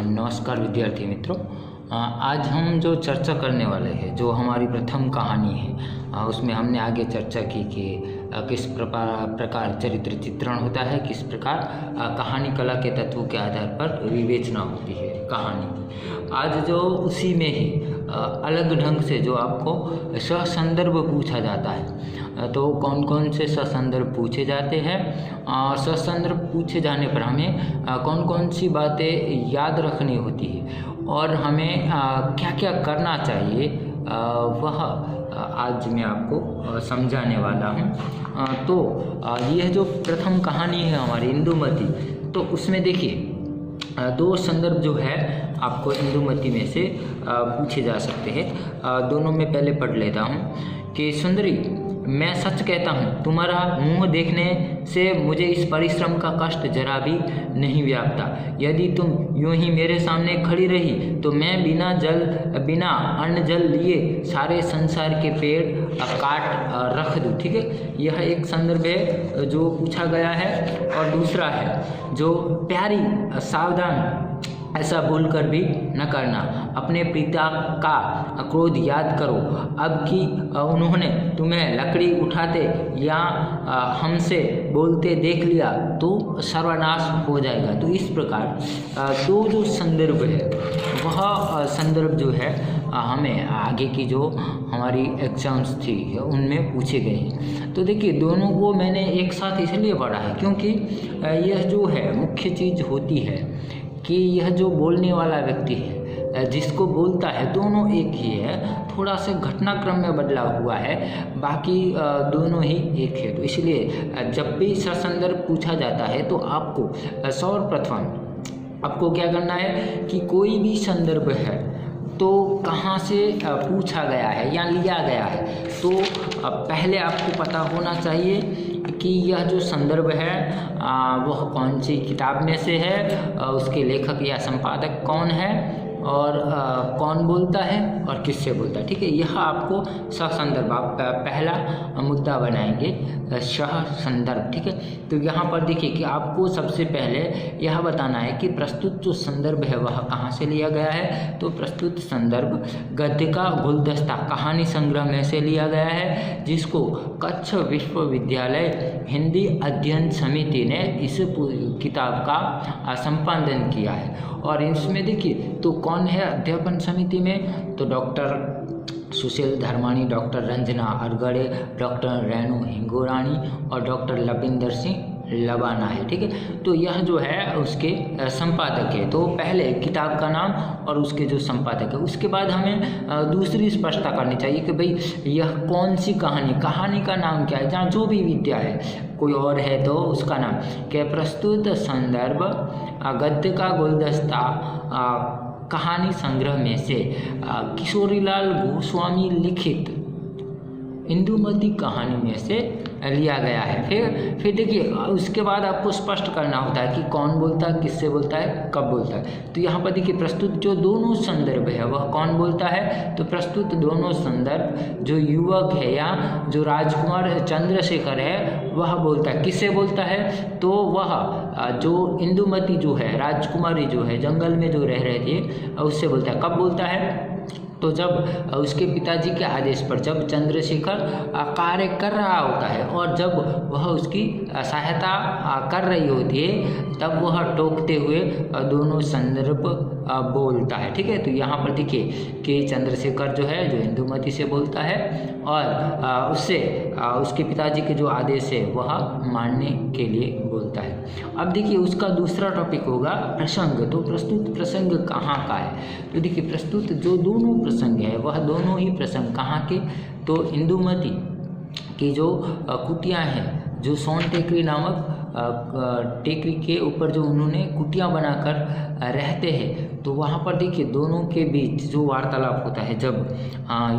नमस्कार विद्यार्थी मित्रों। आज हम जो चर्चा करने वाले हैं, जो हमारी प्रथम कहानी है, उसमें हमने आगे चर्चा की कि किस प्रकार चरित्र चित्रण होता है, किस प्रकार कहानी कला के तत्वों के आधार पर विवेचना होती है कहानी की। आज जो उसी में ही अलग ढंग से जो आपको ससंदर्भ पूछा जाता है, तो कौन कौन से ससंदर्भ पूछे जाते हैं, ससंदर्भ पूछे जाने पर हमें कौन कौन सी बातें याद रखनी होती है और हमें क्या क्या करना चाहिए, वह आज मैं आपको समझाने वाला हूँ। तो यह जो प्रथम कहानी है हमारी इंदुमती, तो उसमें देखिए दो संदर्भ जो है आपको इंदुमती में से पूछे जा सकते हैं। दोनों में पहले पढ़ लेता हूँ कि सुंदरी, मैं सच कहता हूँ, तुम्हारा मुंह देखने से मुझे इस परिश्रम का कष्ट जरा भी नहीं व्यापता। यदि तुम यूं ही मेरे सामने खड़ी रही तो मैं बिना अन्न जल लिए सारे संसार के पेड़ काट रख दूँ। ठीक है, यह एक संदर्भ है जो पूछा गया है। और दूसरा है जो प्यारी, सावधान, ऐसा बोलकर भी न करना। अपने पिता का क्रोध याद करो। अब कि उन्होंने तुम्हें लकड़ी उठाते या हमसे बोलते देख लिया तो सर्वनाश हो जाएगा। तो इस प्रकार दो जो संदर्भ है, वह संदर्भ जो है हमें आगे की जो हमारी एग्जाम्स थी उनमें पूछे गए। तो देखिए दोनों को मैंने एक साथ इसलिए पढ़ा है क्योंकि यह जो है मुख्य चीज़ होती है कि यह जो बोलने वाला व्यक्ति है, जिसको बोलता है, दोनों एक ही है। थोड़ा सा घटनाक्रम में बदलाव हुआ है, बाकी दोनों ही एक है। तो इसलिए जब भी ससंदर्भ पूछा जाता है तो आपको सर्वप्रथम आपको क्या करना है कि कोई भी संदर्भ है तो कहाँ से पूछा गया है या लिया गया है, तो पहले आपको पता होना चाहिए कि यह जो संदर्भ है वह कौन सी किताब में से है, उसके लेखक या संपादक कौन है और कौन बोलता है और किससे बोलता है। ठीक है, यह आपको ससंदर्भ आप पहला मुद्दा बनाएंगे, सह संदर्भ। ठीक है, तो यहाँ पर देखिए कि आपको सबसे पहले यह बताना है कि प्रस्तुत जो संदर्भ है वह कहाँ से लिया गया है। तो प्रस्तुत संदर्भ गद्य का गुलदस्ता कहानी संग्रह में से लिया गया है, जिसको कच्छ विश्वविद्यालय हिंदी अध्ययन समिति ने इस किताब का संपादन किया है। और इसमें देखिए तो कौन है अध्यापन समिति में, तो डॉक्टर सुशील धर्माणी, डॉक्टर रंजना अरगड़े, डॉक्टर रेणु हिंगोरानी और डॉक्टर लविंदर सिंह लबाना है। ठीक है, तो यह जो है उसके संपादक है। तो पहले किताब का नाम और उसके जो संपादक है, उसके बाद हमें दूसरी स्पष्टता करनी चाहिए कि भाई यह कौन सी कहानी का नाम क्या है। जहाँ जो भी विद्या है, कोई और है तो उसका नाम क्या, प्रस्तुत संदर्भ गद्य का गुलदस्ता कहानी संग्रह में से किशोरीलाल गोस्वामी लिखित इंदुमती कहानी में से लिया गया है। फिर देखिए उसके बाद आपको स्पष्ट करना होता है कि कौन बोलता है, किससे बोलता है, कब बोलता है। तो यहाँ पर देखिए प्रस्तुत जो दोनों संदर्भ है वह कौन बोलता है, तो प्रस्तुत दोनों संदर्भ जो युवक है या जो राजकुमार चंद्रशेखर है वह बोलता है। किससे बोलता है, तो वह जो इंदुमती जो है, राजकुमारी जो है, जंगल में जो रह रहे थे उससे बोलता है। कब बोलता है, तो जब उसके पिताजी के आदेश पर, जब चंद्रशेखर कार्य कर रहा होता है और जब वह उसकी सहायता कर रही होती है, तब वह टोकते हुए दोनों संदर्भ बोलता है। ठीक है, तो यहाँ पर देखिए कि चंद्रशेखर जो है जो इंदुमती से बोलता है और उससे उसके पिताजी के जो आदेश है वह मानने के लिए बोलता है। अब देखिए उसका दूसरा टॉपिक होगा प्रसंग। तो प्रस्तुत प्रसंग कहाँ का है, तो देखिए प्रस्तुत जो दोनों प्रसंग है वह दोनों ही प्रसंग कहाँ के, तो इंदुमती की जो कुटिया हैं, जो सोन टेकरी नामक टेकरी के ऊपर जो उन्होंने कुटिया बनाकर रहते हैं, तो वहाँ पर देखिए दोनों के बीच जो वार्तालाप होता है, जब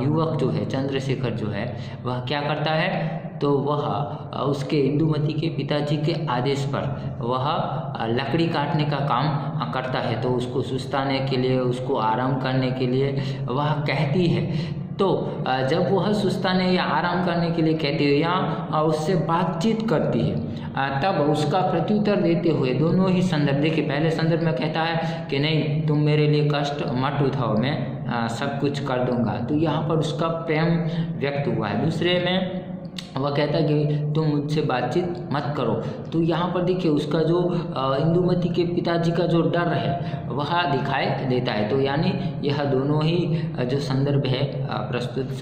युवक जो है चंद्रशेखर जो है वह क्या करता है, तो वह उसके इंदुमती के पिताजी के आदेश पर वह लकड़ी काटने का काम करता है। तो उसको सुस्ताने के लिए, उसको आराम करने के लिए वह कहती है तो जब वह सुस्ताने या आराम करने के लिए कहती है या उससे बातचीत करती है तब उसका प्रत्युत्तर देते हुए दोनों ही संदर्भ, देखिए पहले संदर्भ में कहता है कि नहीं तुम मेरे लिए कष्ट मत उठाओ, मैं सब कुछ कर दूंगा, तो यहाँ पर उसका प्रेम व्यक्त हुआ है। दूसरे में वह कहता है कि तुम मुझसे बातचीत मत करो, तो यहाँ पर देखिए उसका जो इंदुमती के पिताजी का जो डर है वह दिखाई देता है। तो यानी यह दोनों ही जो संदर्भ है प्रस्तुत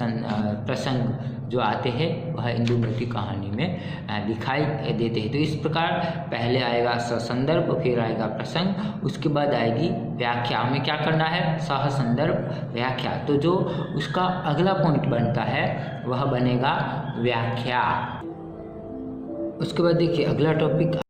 प्रसंग जो आते हैं वह इंदुमती कहानी में दिखाई देते हैं। तो इस प्रकार पहले आएगा संदर्भ, फिर आएगा प्रसंग, उसके बाद आएगी व्याख्या। हमें क्या करना है, सह संदर्भ व्याख्या। तो जो उसका अगला पॉइंट बनता है वह बनेगा व्याख्या। उसके बाद देखिए अगला टॉपिक